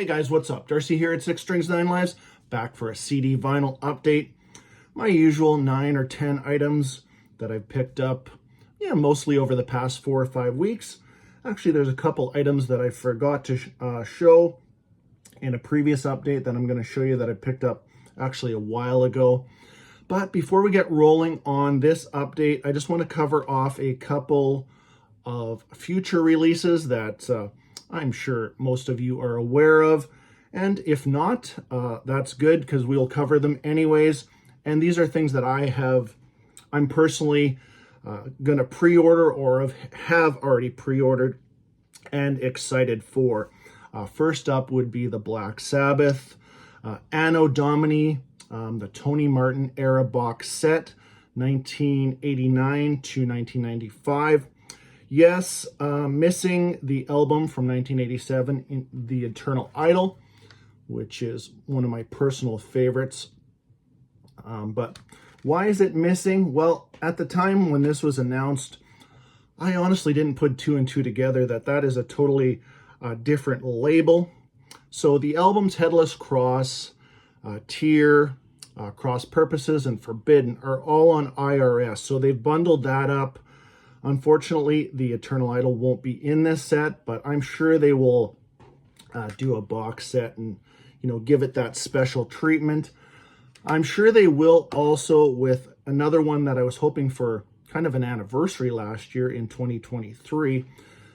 Hey guys, what's up? Darcy here at 6 Strings 9 Lives, back for a CD vinyl update. My usual 9 or 10 items that I've picked up, mostly over the past 4 or 5 weeks. Actually, there's a couple items that I forgot to show in a previous update that I'm going to show you that I picked up actually a while ago. But before we get rolling on this update, I just want to cover off a couple of future releases that I'm sure most of you are aware of. And if not, that's good because we'll cover them anyways. And these are things that I'm personally going to pre-order or have already pre-ordered and excited for. First up would be the Black Sabbath Anno Domini, the Tony Martin era box set, 1989 to 1995. Yes, missing the album from 1987, The Eternal Idol, which is one of my personal favorites. But why is it missing? Well, at the time when this was announced, I honestly didn't put two and two together that is a totally different label. So the albums Headless Cross, Tear, Cross Purposes, and Forbidden are all on IRS. So they've bundled that up. Unfortunately, the Eternal Idol won't be in this set, but I'm sure they will do a box set and, give it that special treatment. I'm sure they will also with another one that I was hoping for kind of an anniversary last year in 2023,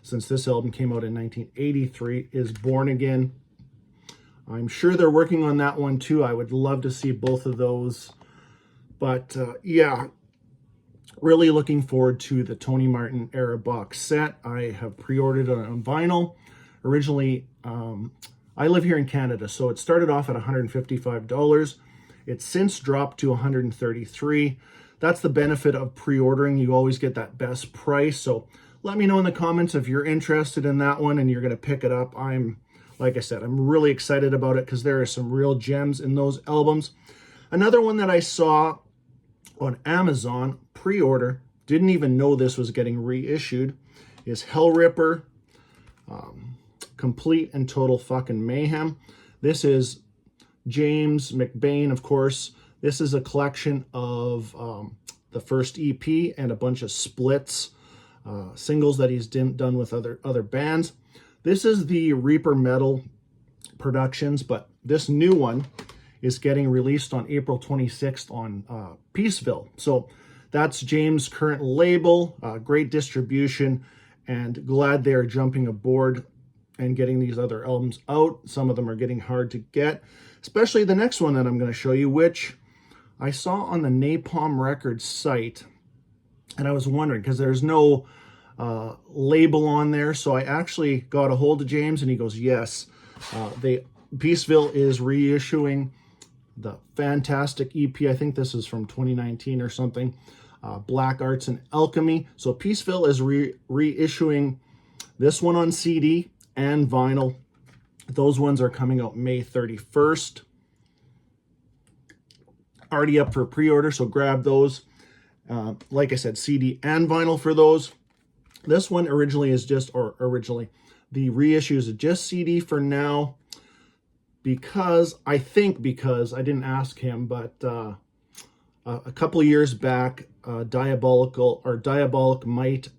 since this album came out in 1983, is Born Again. I'm sure they're working on that one too. I would love to see both of those. But really looking forward to the Tony Martin era box set. I have pre-ordered it on vinyl. Originally, I live here in Canada, so it started off at $155. It's since dropped to $133. That's the benefit of pre-ordering. You always get that best price. So let me know in the comments if you're interested in that one and you're going to pick it up. Like I said, I'm really excited about it because there are some real gems in those albums. Another one that I saw on Amazon, pre-order, didn't even know this was getting reissued, is Hellripper, Complete and Total Fucking Mayhem. This is James McBain, of course. This is a collection of the first EP and a bunch of splits, singles that he's done with other bands. This is the Reaper Metal Productions, but this new one is getting released on April 26th on Peaceville. So that's James' current label, great distribution, and glad they are jumping aboard and getting these other albums out. Some of them are getting hard to get, especially the next one that I'm going to show you, which I saw on the Napalm Records site, and I was wondering, because there's no label on there, so I actually got a hold of James, and he goes, yes, Peaceville is reissuing the fantastic EP. I think this is from 2019 or something. Black Arts and Alchemy. So Peaceville is reissuing this one on CD and vinyl. Those ones are coming out May 31st. Already up for pre-order, so grab those. Like I said, CD and vinyl for those. This one the reissue is just CD for now. Because I didn't ask him, but a couple of years back, Diabolic might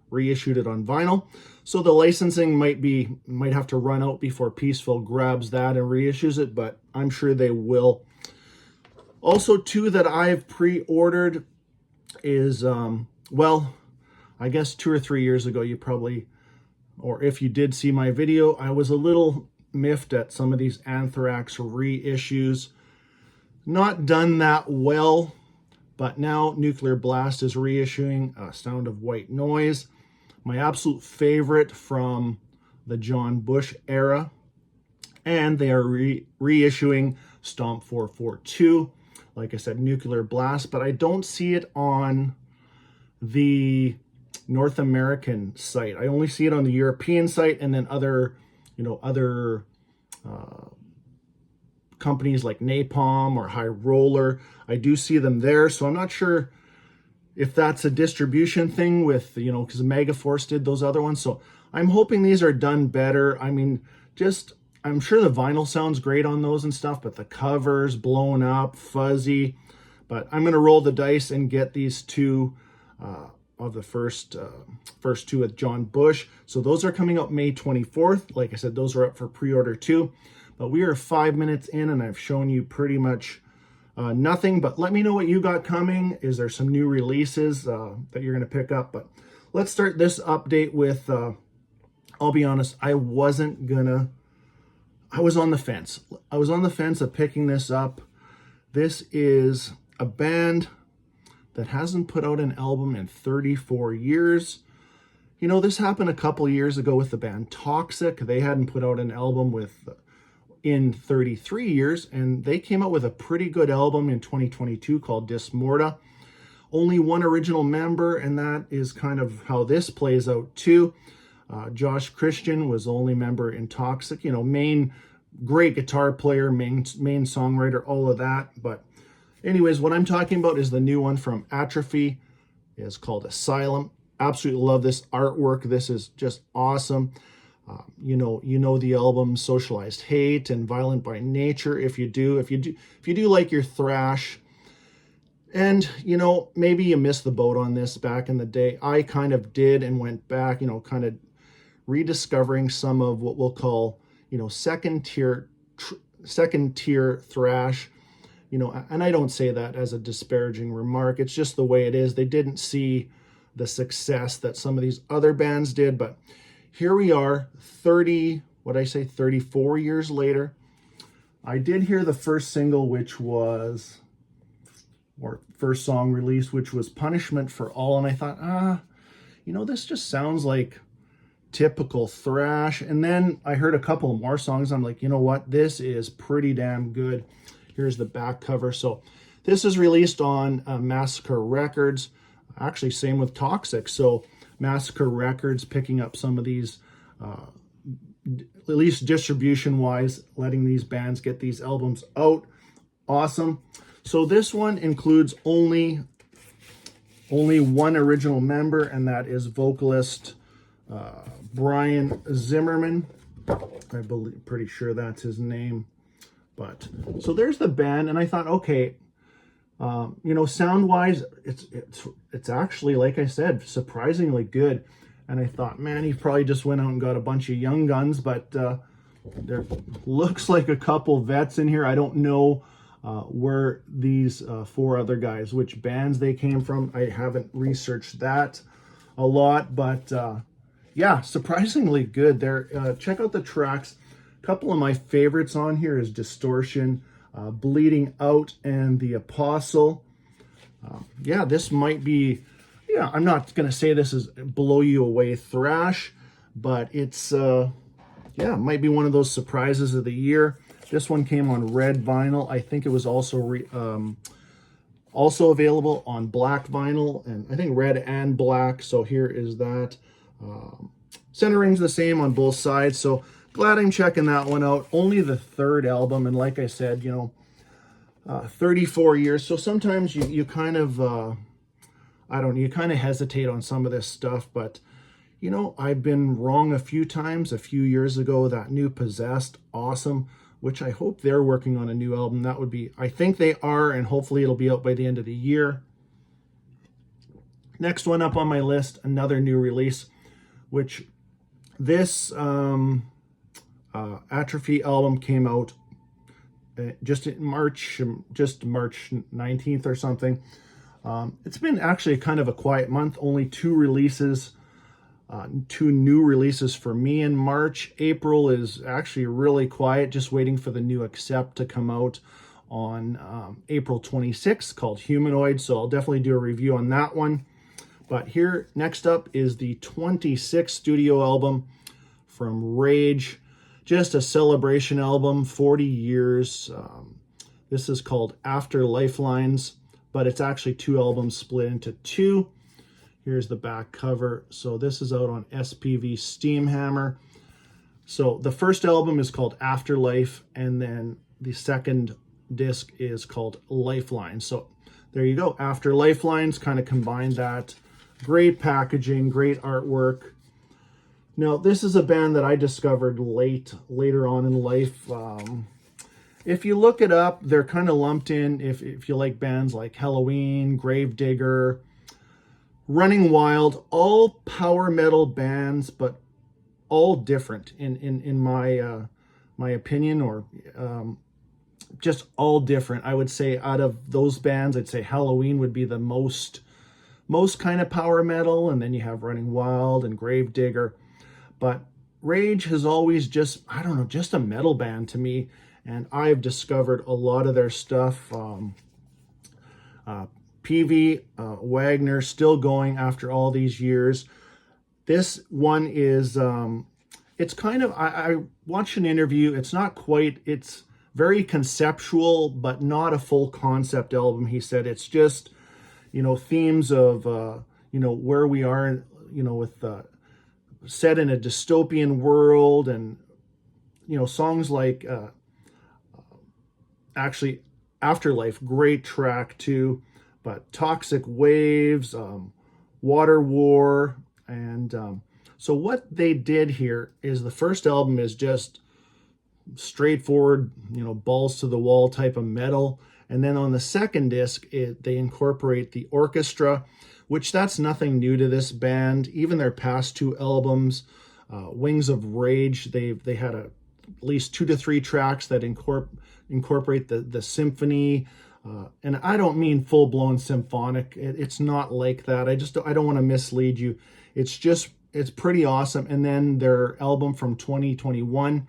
reissued it on vinyl, so the licensing might have to run out before Peaceville grabs that and reissues it, but I'm sure they will. Also, two that I've pre-ordered is I guess 2 or 3 years ago, you probably, or if you did see my video, I was a little miffed at some of these Anthrax reissues. Not done that well, but now Nuclear Blast is reissuing Sound of White Noise, my absolute favorite from the John Bush era, and they are reissuing Stomp 442. Like I said, Nuclear Blast, but I don't see it on the North American site. I only see it on the European site, and then other companies like Napalm or High Roller. I do see them there, so I'm not sure if that's a distribution thing with, because Megaforce did those other ones. So I'm hoping these are done better. I mean, just I'm sure the vinyl sounds great on those and stuff, but the cover's blown up, fuzzy. But I'm going to roll the dice and get these two of the first two with John Bush. So those are coming out May 24th. Like I said, those are up for pre-order too. But we are 5 minutes in, and I've shown you pretty much nothing. But let me know what you got coming. Is there some new releases that you're going to pick up? But let's start this update with, I'll be honest, I was on the fence. I was on the fence of picking this up. This is a band that hasn't put out an album in 34 years. You know, this happened a couple years ago with the band Toxic. They hadn't put out an album in 33 years, and they came out with a pretty good album in 2022 called Dismorta. Only one original member, and that is kind of how this plays out too. Josh Christian was the only member in Toxic. You know, great guitar player, main songwriter, all of that. But anyways, what I'm talking about is the new one from Atrophy. It's called Asylum. Absolutely love this artwork. This is just awesome. You know the album Socialized Hate and Violent by Nature. If you do like your thrash, and you know, maybe you missed the boat on this back in the day. I kind of did, and went back, you know, kind of rediscovering some of what we'll call, you know, second tier thrash. You know, and I don't say that as a disparaging remark. It's just the way it is. They didn't see the success that some of these other bands did, but here we are, 34 years later. I did hear the first single, first song release, which was Punishment for All, and I thought, you know, this just sounds like typical thrash. And then I heard a couple more songs. I'm like, you know what? This is pretty damn good. Here's the back cover. So this is released on Massacre Records. Actually, same with Toxic. So Massacre Records picking up some of these, at least distribution-wise, letting these bands get these albums out. Awesome. So this one includes only one original member, and that is vocalist Brian Zimmerman. Pretty sure that's his name. But so there's the band, and I thought, okay, you know, sound-wise, it's actually, like I said, surprisingly good. And I thought, man, he probably just went out and got a bunch of young guns, but there looks like a couple vets in here. I don't know where these four other guys, which bands they came from. I haven't researched that a lot, but yeah, surprisingly good. There, check out the tracks. A couple of my favorites on here is Distortion, Bleeding Out, and The Apostle. Yeah, this might be, yeah, I'm not going to say this is blow you away thrash, but it's, yeah, it might be one of those surprises of the year. This one came on red vinyl. I think it was also also available on black vinyl, and I think red and black. So here is that. Centering's the same on both sides, so glad I'm checking that one out. Only the third album, and like I said, you know, 34 years. So sometimes you kind of, you kind of hesitate on some of this stuff, but you know, I've been wrong a few times. A few years ago, that new Possessed, awesome, which I hope they're working on a new album. That would be, I think they are, and hopefully it'll be out by the end of the year. Next one up on my list, another new release, which this Atrophy album came out just in March 19th or something. It's been actually kind of a quiet month, only two new releases for me in March. April is actually really quiet, just waiting for the new Accept to come out on April 26th, called Humanoid, so I'll definitely do a review on that one. But here, next up is the 26th studio album from Rage, just a celebration album, 40 years. This is called After Lifelines, but it's actually two albums split into two. Here's the back cover. So this is out on SPV Steamhammer. So the first album is called Afterlife, and then the second disc is called Lifelines. So there you go. After Lifelines, kind of combine that. Great packaging, great artwork. Now, this is a band that I discovered later on in life. If you look it up, they're kind of lumped in, if you like bands like Halloween, Gravedigger, Running Wild, all power metal bands, but all different in my opinion, or just all different. I would say out of those bands, I'd say Halloween would be the most kind of power metal, and then you have Running Wild and Gravedigger. But Rage has always just, I don't know, just a metal band to me, and I've discovered a lot of their stuff. PV Wagner still going after all these years. This one is, it's kind of, I watched an interview. It's not quite, it's very conceptual, but not a full concept album. He said it's just, themes of, where we are, with set in a dystopian world, and, songs like, actually, Afterlife, great track too, but Toxic Waves, Water War, and so what they did here is the first album is just straightforward, balls to the wall type of metal. And then on the second disc, they incorporate the orchestra, which that's nothing new to this band. Even their past two albums, Wings of Rage, they had at least 2 to 3 tracks that incorporate the symphony. And I don't mean full-blown symphonic. It's not like that. I don't want to mislead you. It's pretty awesome. And then their album from 2021,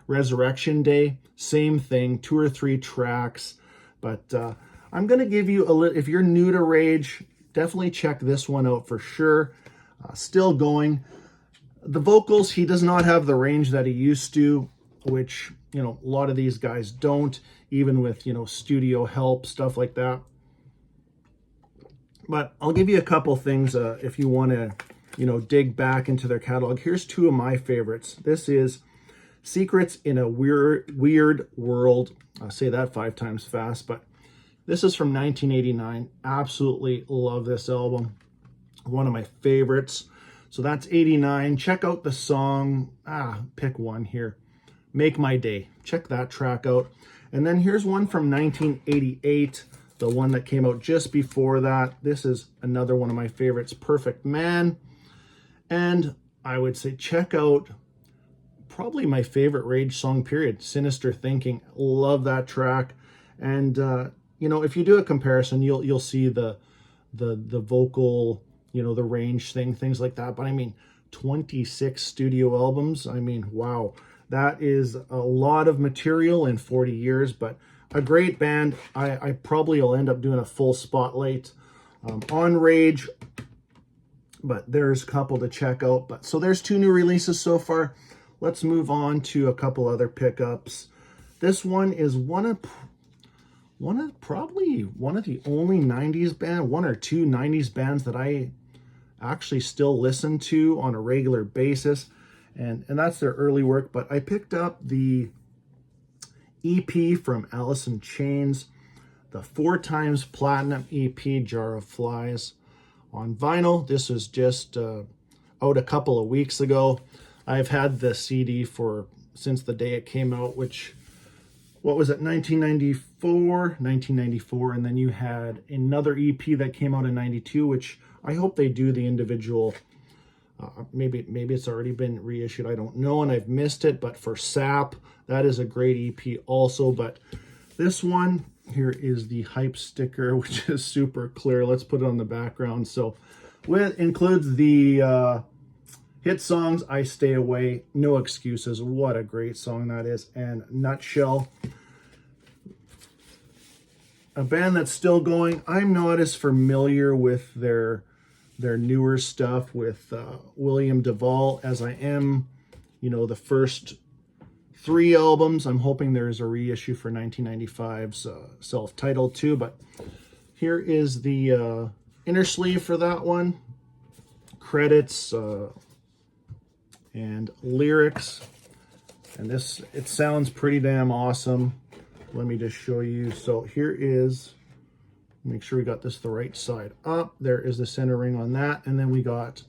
Resurrection Day, same thing, 2 or 3 tracks. But I'm going to give you a little, if you're new to Rage, definitely check this one out for sure. Still going. The vocals, he does not have the range that he used to, which, a lot of these guys don't, even with, studio help, stuff like that. But I'll give you a couple things if you want to, dig back into their catalog. Here's 2 of my favorites. This is Secrets in a Weird World. I'll say that 5 times fast, but this is from 1989. Absolutely love this album. One of my favorites. So that's 89. Check out the song, pick one here. Make My Day. Check that track out. And then here's one from 1988, the one that came out just before that. This is another one of my favorites, Perfect Man. And I would say check out probably my favorite Rage song, period, Sinister Thinking. Love that track. And if you do a comparison, you'll see the vocal, the range things like that. But I mean, 26 studio albums. I mean, wow, that is a lot of material in 40 years, but a great band. I probably will end up doing a full spotlight on Rage, but there's a couple to check out. But so there's 2 new releases so far. Let's move on to a couple other pickups. This one is probably one of the only 90s band, 1 or 2 90s bands that I actually still listen to on a regular basis. And that's their early work. But I picked up the EP from Alice in Chains, the 4 times platinum EP, Jar of Flies, on vinyl. This was just out a couple of weeks ago. I've had the CD since the day it came out, which, what was it, 1994, and then you had another EP that came out in 92, which I hope they do the individual. Maybe it's already been reissued, I don't know, and I've missed it. But for SAP, that is a great EP also. But this one here is the hype sticker, which is super clear. Let's put it on the background. So includes the hit songs, I Stay Away, No Excuses. What a great song that is. And Nutshell, a band that's still going. I'm not as familiar with their newer stuff with William Duvall as I am, the first 3 albums. I'm hoping there's a reissue for 1995's self-titled too. But here is the inner sleeve for that one. Credits and lyrics. And it sounds pretty damn awesome. Let me just show you. So here is, make sure we got this the right side up. There is the center ring on that. And then we got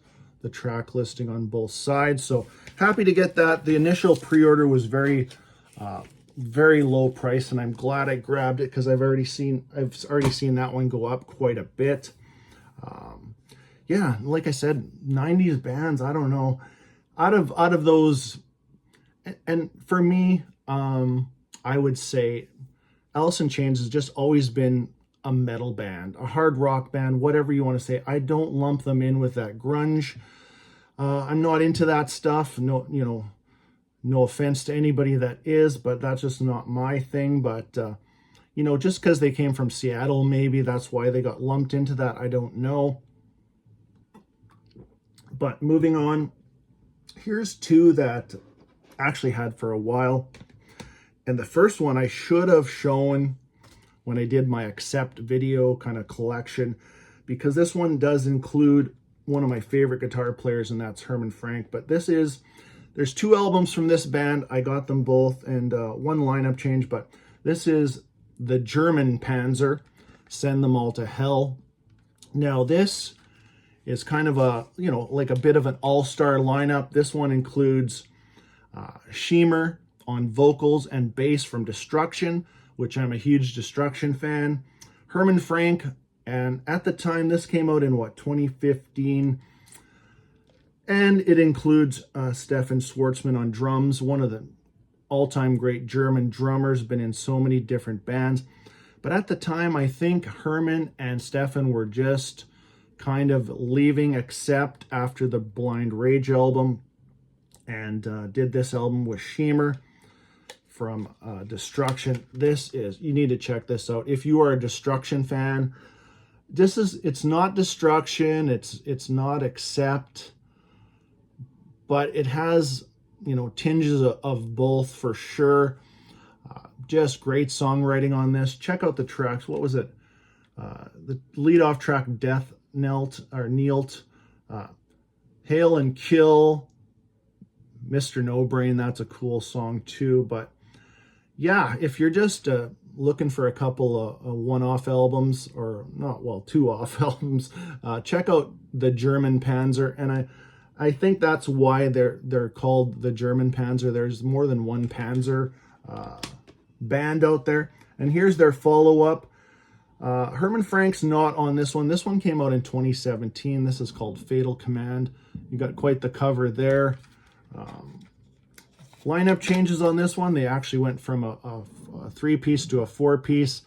the track listing on both sides. So happy to get that. The initial pre-order was very low price, and I'm glad I grabbed it because I've already seen that one go up quite a bit. Yeah, like I said, 90s bands, I don't know. Out of those, and for me, I would say Alice in Chains has just always been a metal band, a hard rock band, whatever you want to say. I don't lump them in with that grunge. I'm not into that stuff. No, no offense to anybody that is, but that's just not my thing. But just because they came from Seattle, maybe that's why they got lumped into that. I don't know. But moving on, here's two that actually had for a while. And the first one I should have shown when I did my Accept video kind of collection, because this one does include one of my favorite guitar players, and that's Herman Frank. But there's two albums from this band. I got them both, and one lineup change, but this is the German Panzer, Send Them All to Hell. Now this is kind of a, like a bit of an all-star lineup. This one includes Schiemer on vocals and bass from Destruction, which I'm a huge Destruction fan. Herman Frank, and at the time this came out in 2015, and it includes Stefan Schwartzman on drums, one of the all-time great German drummers, been in so many different bands. But at the time, I think Herman and Stefan were just kind of leaving Accept after the Blind Rage album, and did this album with Schiemer from Destruction. You need to check this out. If you are a Destruction fan, it's not Destruction, it's not Accept, but it has, tinges of both for sure. Just great songwriting on this. Check out the tracks. What was it? The lead-off track, Death Knelt, Hail and Kill, Mr. No Brain, that's a cool song too. But yeah, if you're just looking for a couple of one-off albums, or two-off albums, check out the German Panzer. And I think that's why they're called the German Panzer. There's more than one Panzer band out there. And here's their follow-up. Herman Frank's not on this one. This one came out in 2017. This is called Fatal Command. You got quite the cover there. Lineup changes on this one. They actually went from a three-piece to a four-piece.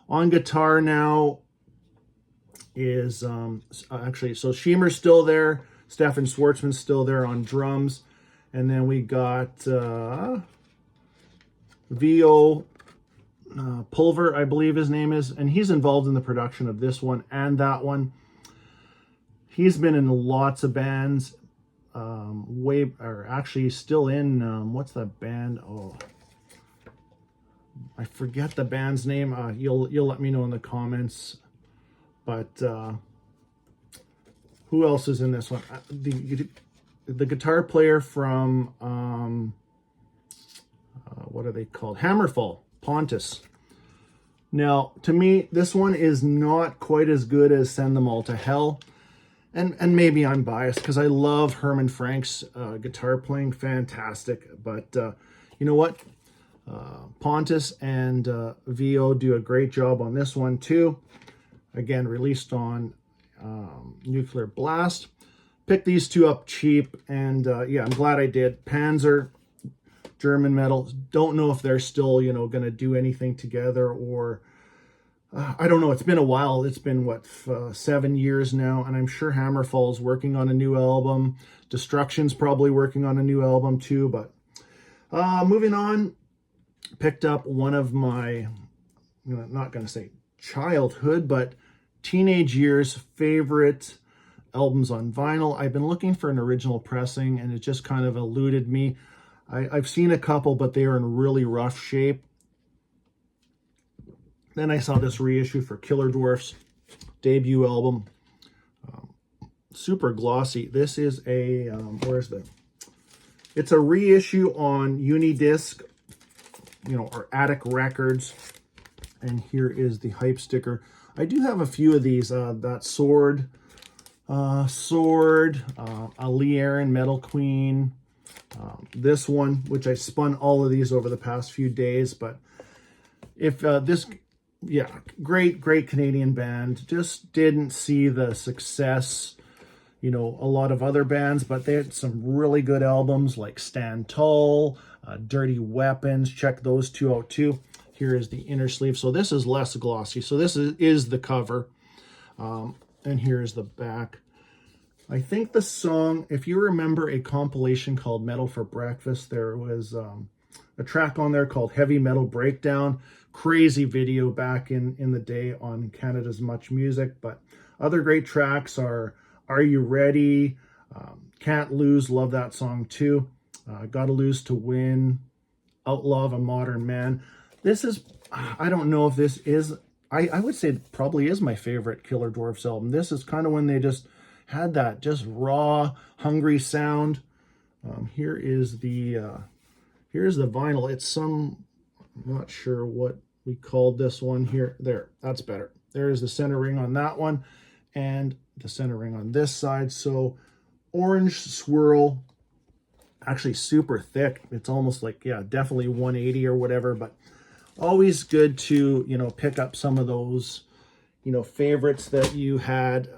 On guitar now is so Schiemer's still there. Stefan Schwartzman's still there on drums. And then we got V.O. Pulver, I believe his name is, and he's involved in the production of this one and that one. He's been in lots of bands, still in, what's that band? Oh, I forget the band's name. You'll let me know in the comments. But who else is in this one? The guitar player from what are they called? Hammerfall, Pontus. Now, to me, this one is not quite as good as Send Them All to Hell. And maybe I'm biased because I love Herman Frank's guitar playing, fantastic. But you know what? Pontus and VO do a great job on this one too. Again, released on Nuclear Blast. Picked these two up cheap, and yeah, I'm glad I did. Panzer, German metal. Don't know if they're still, going to do anything together, or I don't know. It's been a while. It's been, 7 years now, and I'm sure Hammerfall's working on a new album. Destruction's probably working on a new album too, but moving on, picked up one of my, I'm not going to say childhood, but teenage years favorite albums on vinyl. I've been looking for an original pressing, and it just kind of eluded me. I've seen a couple, but they are in really rough shape. Then I saw this reissue for Killer Dwarfs debut album. Super glossy. This is a, it's a reissue on Unidisc, or Attic Records. And here is the hype sticker. I do have a few of these. That Sword, Sword, a Lee Aaron Metal Queen, this one, which I spun all of these over the past few days, but if yeah, great Canadian band, just didn't see the success, you know, a lot of other bands, but they had some really good albums like Stand Tall, Dirty Weapons. Check those two out too. Here is the inner sleeve. So this is less glossy. So this is the cover. And here's the back. I think the song, if you remember a compilation called Metal for Breakfast, there was a track on there called Heavy Metal Breakdown. Crazy video back in the day on Canada's Much Music. But other great tracks are You Ready? Can't Lose, love that song too. Gotta Lose to Win, Outlaw of a Modern Man. This is, I don't know if this is, I would say it probably is my favorite Killer Dwarfs album. This is kind of when they just had that just raw, hungry sound. Here is here's the vinyl. It's some, I'm not sure what we called this one here. There, that's better. There's the center ring on that one and the center ring on this side. So orange swirl, actually super thick. It's almost like, yeah, definitely 180 or whatever, but always good to, you know, pick up some of those, you know, favorites that you had,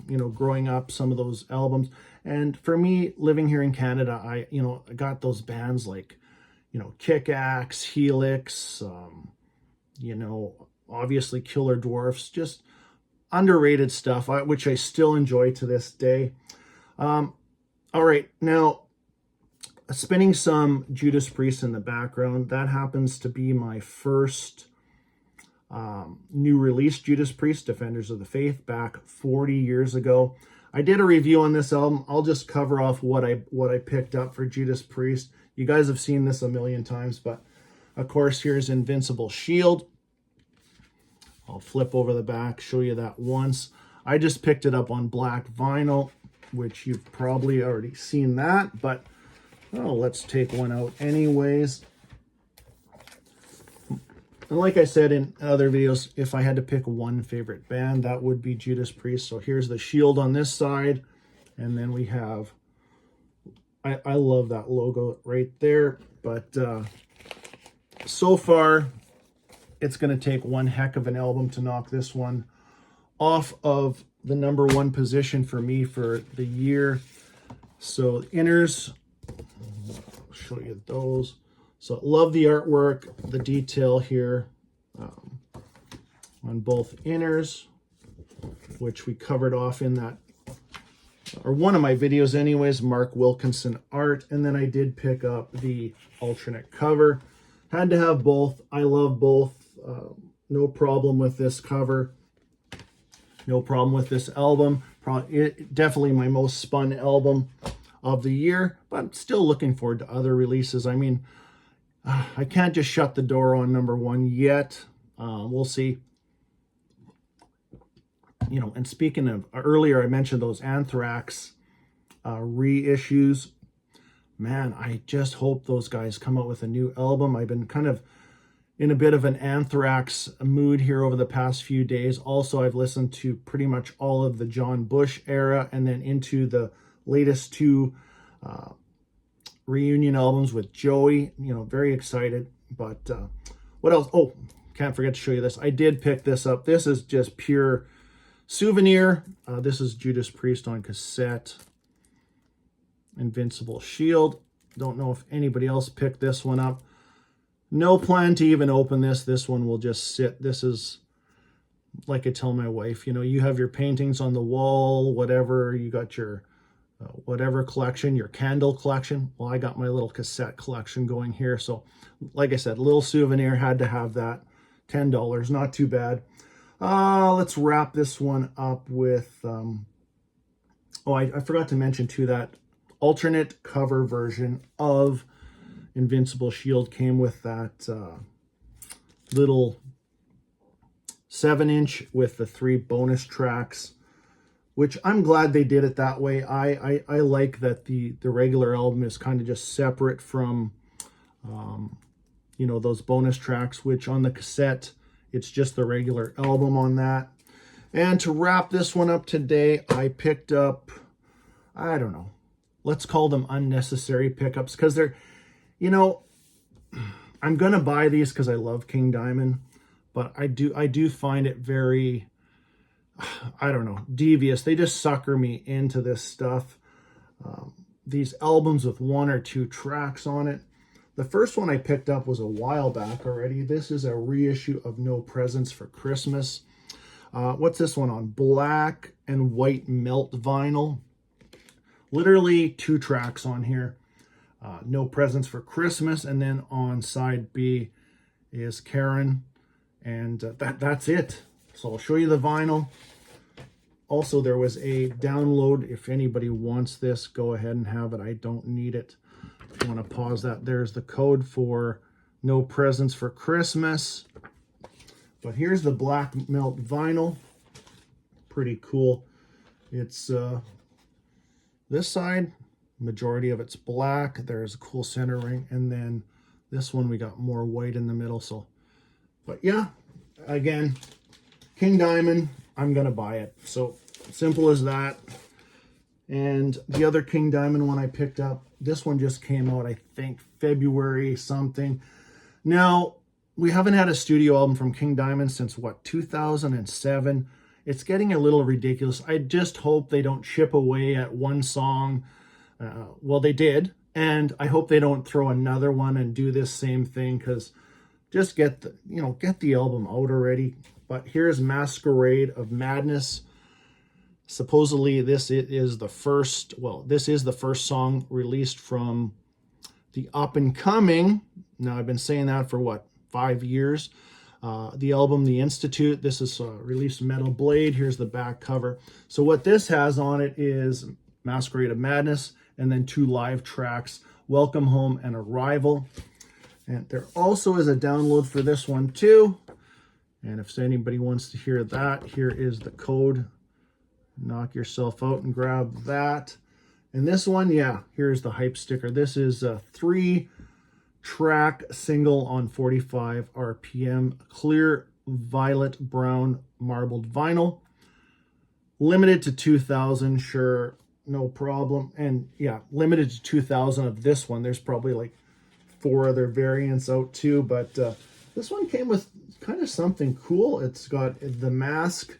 you know, growing up, some of those albums. And for me, living here in Canada, I got those bands like, you know, Kick-Axe, Helix, you know, obviously Killer Dwarfs, just underrated stuff, which I still enjoy to this day. All right, now spinning some Judas Priest in the background. That happens to be my first new release, Judas Priest, Defenders of the Faith, back 40 years ago. I did a review on this album. I'll just cover off what I picked up for Judas Priest. You guys have seen this a million times, but of course, here's Invincible Shield. I'll flip over the back, show you that once. I just picked it up on black vinyl, which you've probably already seen that, but oh, let's take one out anyways. And like I said in other videos, if I had to pick one favorite band, that would be Judas Priest. So here's the shield on this side. And then we have, I love that logo right there. But so far, it's going to take one heck of an album to knock this one off of the #1 position for me for the year. So inners, I'll show you those. So love the artwork, the detail here on both inners, which we covered off in that, or one of my videos anyways, Mark Wilkinson art. And then I did pick up the alternate cover. Had to have both. I love both. No problem with this cover. No problem with this album. Definitely my most spun album of the year, but I'm still looking forward to other releases. I mean, I can't just shut the door on #1 yet. We'll see. You know, and speaking of, earlier I mentioned those Anthrax reissues. Man, I just hope those guys come out with a new album. I've been kind of in a bit of an Anthrax mood here over the past few days. Also, I've listened to pretty much all of the John Bush era and then into the latest two reunion albums with Joey. You know, very excited. But what else? Oh, can't forget to show you this. I did pick this up. This is just pure souvenir. This is Judas Priest on cassette. Invincible Shield. Don't know if anybody else picked this one up. No plan to even open this. This one will just sit. This is, like I tell my wife, you know, you have your paintings on the wall, whatever. You got your whatever collection, your candle collection. Well, I got my little cassette collection going here. So, like I said, little souvenir, had to have that. $10, not too bad. Let's wrap this one up with, I forgot to mention too, that alternate cover version of Invincible Shield came with that little 7-inch with the 3 bonus tracks, which I'm glad they did it that way. I like that the regular album is kind of just separate from, you know, those bonus tracks, which on the cassette, it's just the regular album on that. And to wrap this one up today, I picked up, I don't know, let's call them unnecessary pickups, because they're, you know, I'm going to buy these because I love King Diamond, but I do find it very, I don't know, devious. They just sucker me into this stuff. These albums with 1 or 2 tracks on it. The first one I picked up was a while back already. This is a reissue of No Presents for Christmas. What's this one on? Black and white melt vinyl. Literally 2 tracks on here. No Presents for Christmas, and then on side B is Karen, and that's it. So I'll show you the vinyl. Also, there was a download. If anybody wants this, go ahead and have it. I don't need it. If you want to pause that, there's the code for No Presents for Christmas. But here's the black melt vinyl. Pretty cool. It's this side, majority of it's black. There's a cool center ring, and then this one we got more white in the middle. So, but yeah, again, King Diamond, I'm gonna buy it. So simple as that. And the other King Diamond one I picked up, this one just came out, I think February something. Now, we haven't had a studio album from King Diamond since what, 2007. It's getting a little ridiculous. I just hope they don't chip away at one song. Well, they did, and I hope they don't throw another one and do this same thing, because just get the album out already. But here's Masquerade of Madness. Supposedly this is the first, well, this is the first song released from the up and coming. Now I've been saying that for what, 5 years. The album The Institute. This is released Metal Blade. Here's the back cover. So what this has on it is Masquerade of Madness, and then 2 live tracks, Welcome Home and Arrival. And there also is a download for this one too. And if anybody wants to hear that, here is the code. Knock yourself out and grab that. And this one, yeah, here's the hype sticker. This is a 3-track single on 45 RPM, clear violet brown marbled vinyl. Limited to 2,000, sure, no problem. And yeah, limited to 2,000 of this one. There's probably like 4 other variants out too, but this one came with kind of something cool. It's got the mask,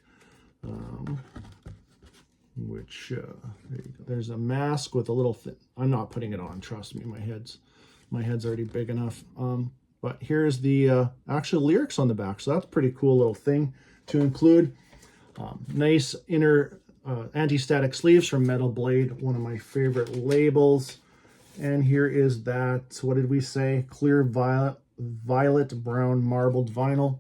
which there you go. There's a mask with a little thing. I'm not putting it on, trust me, my head's already big enough. But here's the actual lyrics on the back, so that's a pretty cool little thing to include. Nice inner anti-static sleeves from Metal Blade, one of my favorite labels. And here is that, what did we say? Clear violet brown marbled vinyl.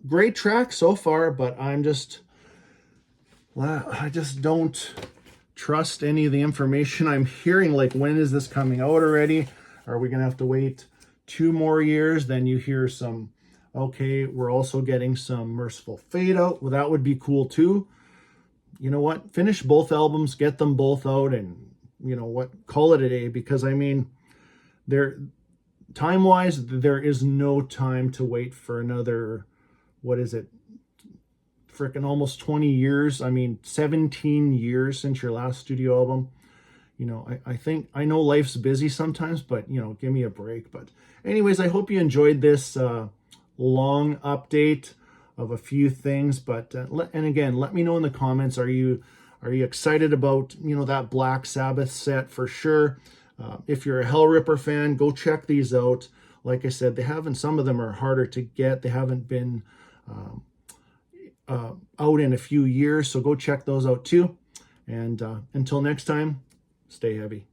Great track so far, but I just don't trust any of the information I'm hearing. Like, when is this coming out already? Are we gonna have to wait 2 more years? Then you hear some, okay, we're also getting some Merciful Fate out. Well, that would be cool too. You know what? Finish both albums, get them both out, and you know what? Call it a day, because I mean, time-wise, there is no time to wait for another, what is it? Freaking almost 20 years. I mean, 17 years since your last studio album. You know, I know life's busy sometimes, but you know, give me a break. But anyways, I hope you enjoyed this long update of a few things. But and again, let me know in the comments, are you excited about, you know, that Black Sabbath set? For sure. If you're a Hellripper fan, go check these out. Like I said, some of them are harder to get. They haven't been out in a few years, so go check those out too. And until next time, stay heavy.